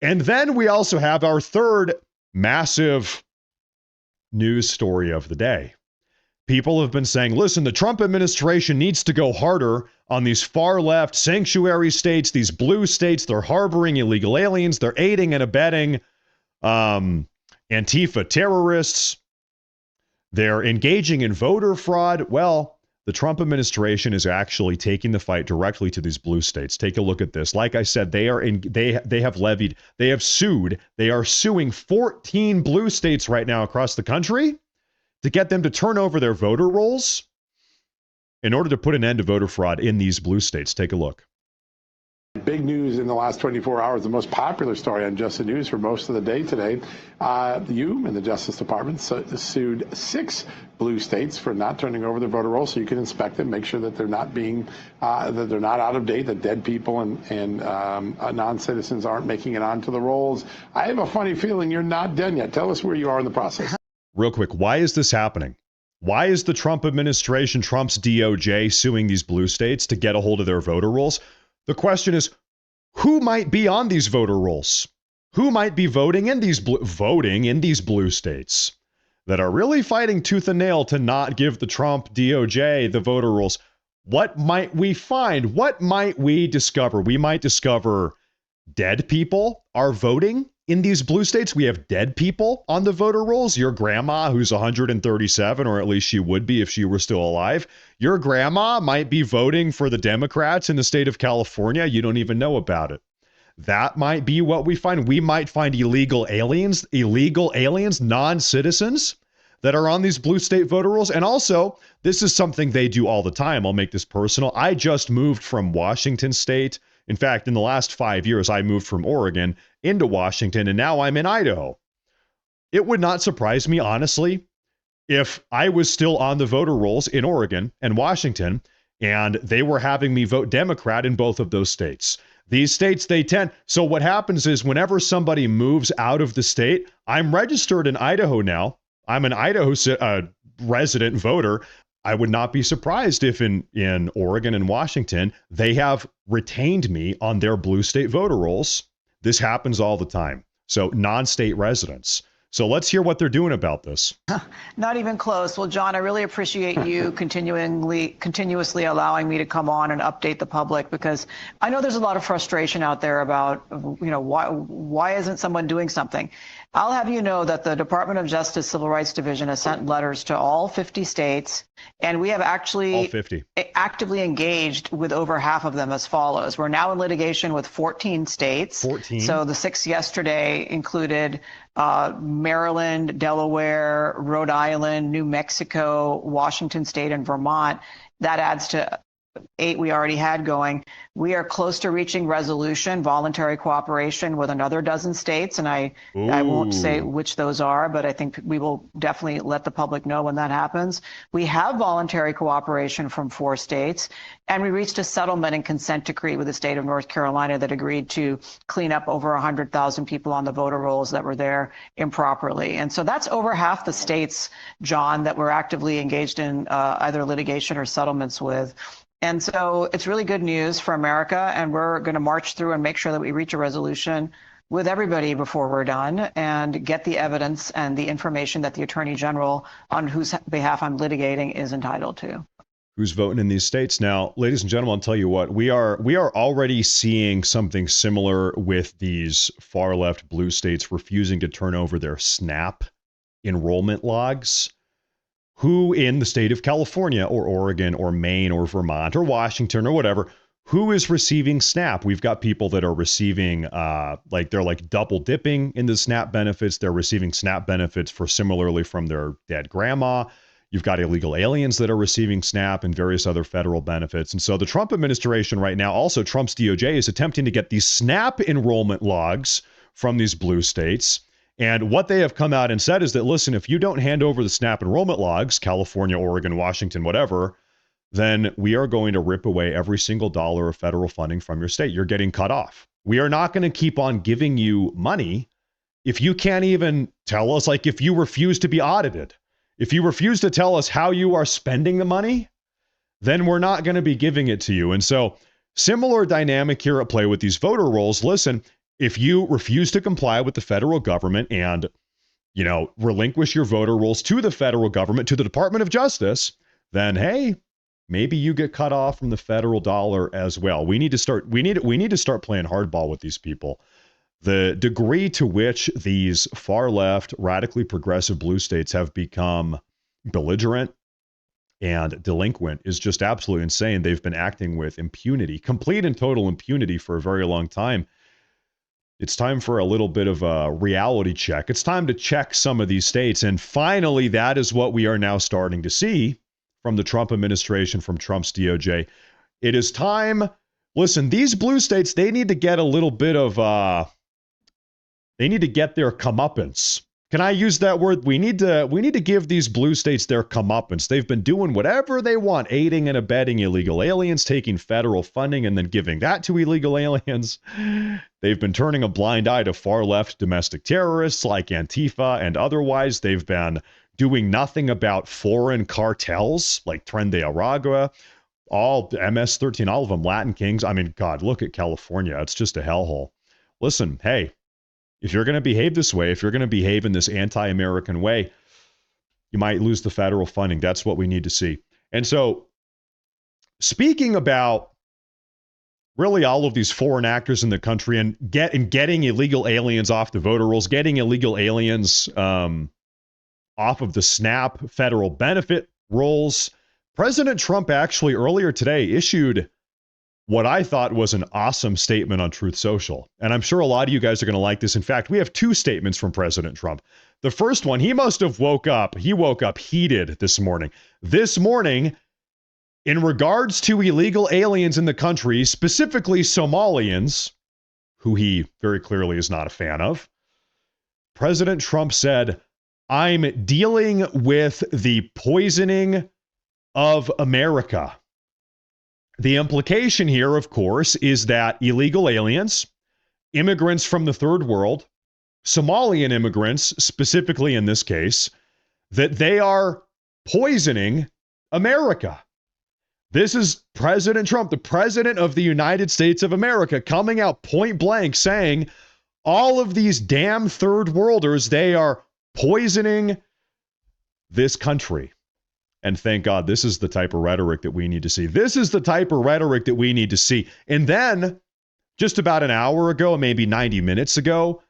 And then we also have our third massive news story of the day. People have been saying, listen, the Trump administration needs to go harder on these far left sanctuary states, these blue states. They're harboring illegal aliens. They're aiding and abetting Antifa terrorists. They're engaging in voter fraud. Well, the Trump administration is actually taking the fight directly to these blue states. Take a look at this. Like I said, they have sued. They are suing 14 blue states right now across the country to get them to turn over their voter rolls in order to put an end to voter fraud in these blue states. Take a look. Big news in the last 24 hours, the most popular story on Just the News for most of the day today. You and the Justice Department sued 6 blue states for not turning over their voter rolls, so you can inspect them, make sure that they're not being, that they're not out of date, that dead people and non-citizens aren't making it onto the rolls. I have a funny feeling you're not done yet. Tell us where you are in the process. Real quick, why is this happening? Why is the Trump administration, Trump's DOJ, suing these blue states to get a hold of their voter rolls? The question is, who might be on these voter rolls? Who might be voting in these blue states that are really fighting tooth and nail to not give the Trump DOJ the voter rolls? What might we find? What might we discover? We might discover dead people are voting in these blue states. We have dead people on the voter rolls. Your grandma, who's 137, or at least she would be if she were still alive. Your grandma might be voting for the Democrats in the state of California. You don't even know about it. That might be what we find. We might find illegal aliens, non-citizens that are on these blue state voter rolls. And also, this is something they do all the time. I'll make this personal. I just moved from Washington state. In fact, in the last 5 years, I moved from Oregon into Washington, and now I'm in Idaho. It would not surprise me, honestly, if I was still on the voter rolls in Oregon and Washington, and they were having me vote Democrat in both of those states. These states, so what happens is whenever somebody moves out of the state, I'm registered in Idaho now. I'm an Idaho resident voter. I would not be surprised if in Oregon and Washington, they have retained me on their blue state voter rolls. This happens all the time. So non-state residents. So let's hear what they're doing about this. Not even close. Well, John, I really appreciate you continuously allowing me to come on and update the public, because I know there's a lot of frustration out there about, why isn't someone doing something? I'll have you know that the Department of Justice Civil Rights Division has sent letters to all 50 states, and we have actually actively engaged with over half of them as follows. We're now in litigation with 14 states. 14. So the 6 yesterday included Maryland, Delaware, Rhode Island, New Mexico, Washington State, and Vermont. That adds to 8 we already had going. We are close to reaching resolution, voluntary cooperation with another dozen states, and I won't say which those are, but I think we will definitely let the public know when that happens. We have voluntary cooperation from 4 states, and we reached a settlement and consent decree with the state of North Carolina that agreed to clean up over 100,000 people on the voter rolls that were there improperly. And so that's over half the states, John, that we're actively engaged in either litigation or settlements with. And so it's really good news for America, and we're going to march through and make sure that we reach a resolution with everybody before we're done and get the evidence and the information that the Attorney General, on whose behalf I'm litigating, is entitled to. Who's voting in these states now? Ladies and gentlemen, I'll tell you what, we are already seeing something similar with these far left blue states refusing to turn over their SNAP enrollment logs. Who in the state of California or Oregon or Maine or Vermont or Washington or whatever, who is receiving SNAP? We've got people that are receiving, they're double dipping in the SNAP benefits. They're receiving SNAP benefits for similarly from their dead grandma. You've got illegal aliens that are receiving SNAP and various other federal benefits. And so the Trump administration right now, also Trump's DOJ, is attempting to get these SNAP enrollment logs from these blue states. And what they have come out and said is that, listen, if you don't hand over the SNAP enrollment logs, California, Oregon, Washington, whatever, then we are going to rip away every single dollar of federal funding from your state. You're getting cut off. We are not going to keep on giving you money if you can't even tell us, if you refuse to be audited. If you refuse to tell us how you are spending the money, then we're not going to be giving it to you. And so similar dynamic here at play with these voter rolls. Listen, if you refuse to comply with the federal government and, relinquish your voter rolls to the federal government, to the Department of Justice, then hey, maybe you get cut off from the federal dollar as well. We need to start playing hardball with these people. The degree to which these far left, radically progressive blue states have become belligerent and delinquent is just absolutely insane. They've been acting with impunity, complete and total impunity for a very long time. It's time for a little bit of a reality check. It's time to check some of these states. And finally, that is what we are now starting to see from the Trump administration, from Trump's DOJ. It is time. Listen, these blue states, they need to get a little bit of, they need to get their comeuppance. Can I use that word? We need to give these blue states their comeuppance. They've been doing whatever they want, aiding and abetting illegal aliens, taking federal funding and then giving that to illegal aliens. They've been turning a blind eye to far-left domestic terrorists like Antifa and otherwise. They've been doing nothing about foreign cartels like Tren de Aragua, all MS-13, all of them, Latin Kings. I mean, God, look at California. It's just a hellhole. Listen, hey, if you're going to behave this way, if you're going to behave in this anti-American way, you might lose the federal funding. That's what we need to see. And so, speaking about really all of these foreign actors in the country and getting illegal aliens off the voter rolls, getting illegal aliens off of the SNAP federal benefit rolls, President Trump actually earlier today issued what I thought was an awesome statement on Truth Social. And I'm sure a lot of you guys are going to like this. In fact, we have two statements from President Trump. The first one, he must have woke up heated this morning. This morning, in regards to illegal aliens in the country, specifically Somalians, who he very clearly is not a fan of, President Trump said, "I'm dealing with the poisoning of America." The implication here, of course, is that illegal aliens, immigrants from the third world, Somalian immigrants, specifically in this case, that they are poisoning America. This is President Trump, the president of the United States of America, coming out point blank saying all of these damn third worlders, they are poisoning this country. And thank God, this is the type of rhetoric that we need to see. This is the type of rhetoric that we need to see. And then, just about an hour ago, maybe 90 minutes ago,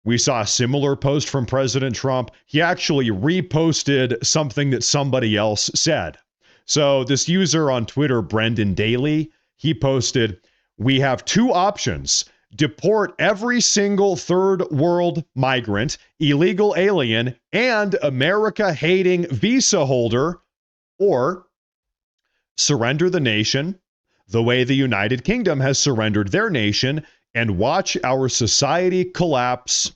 we saw a similar post from President Trump. He actually reposted something that somebody else said. So this user on Twitter, Brendan Daly, he posted, "We have two options. Deport every single third world migrant, illegal alien, and America-hating visa holder, or surrender the nation the way the United Kingdom has surrendered their nation and watch our society collapse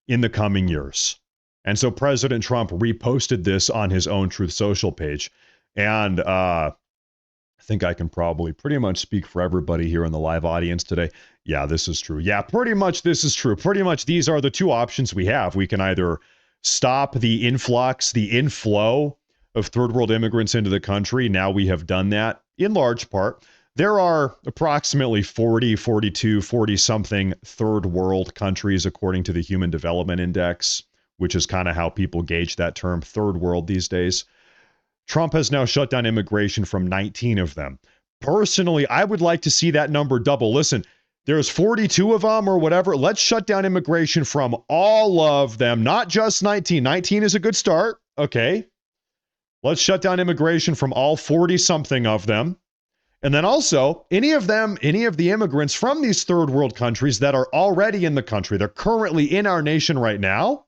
in the coming years." And so President Trump reposted this on his own Truth Social page. And I think I can probably pretty much speak for everybody here in the live audience today. Yeah, this is true. Yeah, pretty much this is true. Pretty much these are the two options we have. We can either stop the influx, the inflow of third world immigrants into the country. Now we have done that in large part. There are approximately 40-something third world countries, according to the Human Development Index, which is kind of how people gauge that term, third world these days. Trump has now shut down immigration from 19 of them. Personally, I would like to see that number double. Listen, there's 42 of them or whatever. Let's shut down immigration from all of them, not just 19. 19 is a good start. Okay. Let's shut down immigration from all 40-something of them. And then also, any of the immigrants from these third world countries that are already in the country, they're currently in our nation right now.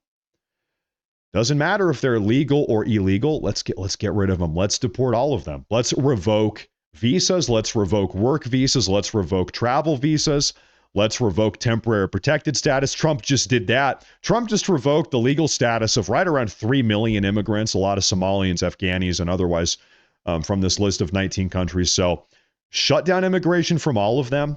Doesn't matter if they're legal or illegal. Let's get rid of them. Let's deport all of them. Let's revoke visas. Let's revoke work visas. Let's revoke travel visas. Let's revoke temporary protected status. Trump just did that. Trump just revoked the legal status of right around 3 million immigrants, a lot of Somalians, Afghanis, and otherwise from this list of 19 countries. So shut down immigration from all of them.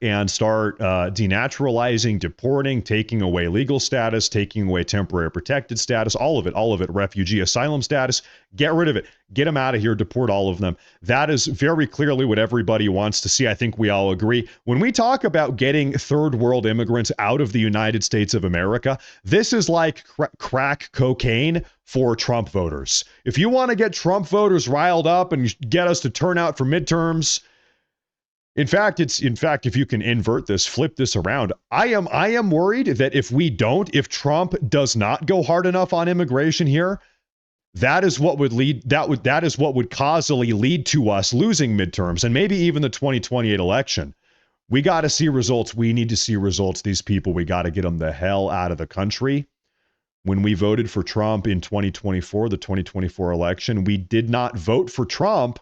and start denaturalizing, deporting, taking away legal status, taking away temporary protected status, all of it, refugee asylum status. Get rid of it. Get them out of here. Deport all of them. That is very clearly what everybody wants to see. I think we all agree. When we talk about getting third world immigrants out of the United States of America, this is like crack cocaine for Trump voters. If you want to get Trump voters riled up and get us to turn out for midterms, in fact, if you can invert this, flip this around, I am worried that if Trump does not go hard enough on immigration here, that is what would causally lead to us losing midterms and maybe even the 2028 election. We got to see results. We need to see results. These people, we got to get them the hell out of the country. When we voted for Trump in 2024, the 2024 election, we did not vote for Trump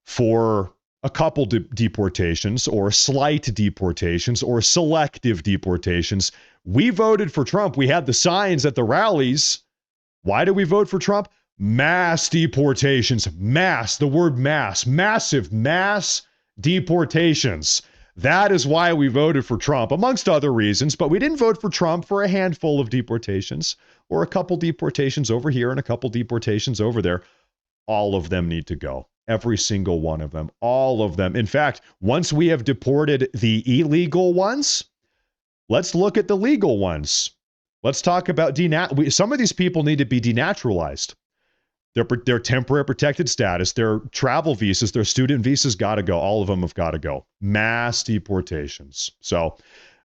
for a couple deportations or slight deportations or selective deportations. We voted for Trump. We had the signs at the rallies. Why did we vote for Trump? Mass deportations. Mass, the word mass, massive mass deportations. That is why we voted for Trump, amongst other reasons, but we didn't vote for Trump for a handful of deportations or a couple deportations over here and a couple deportations over there. All of them need to go. Every single one of them. All of them. In fact, once we have deported the illegal ones, let's look at the legal ones. Let's talk about some of these people need to be denaturalized. Their temporary protected status, their travel visas, their student visas got to go. All of them have got to go. Mass deportations. So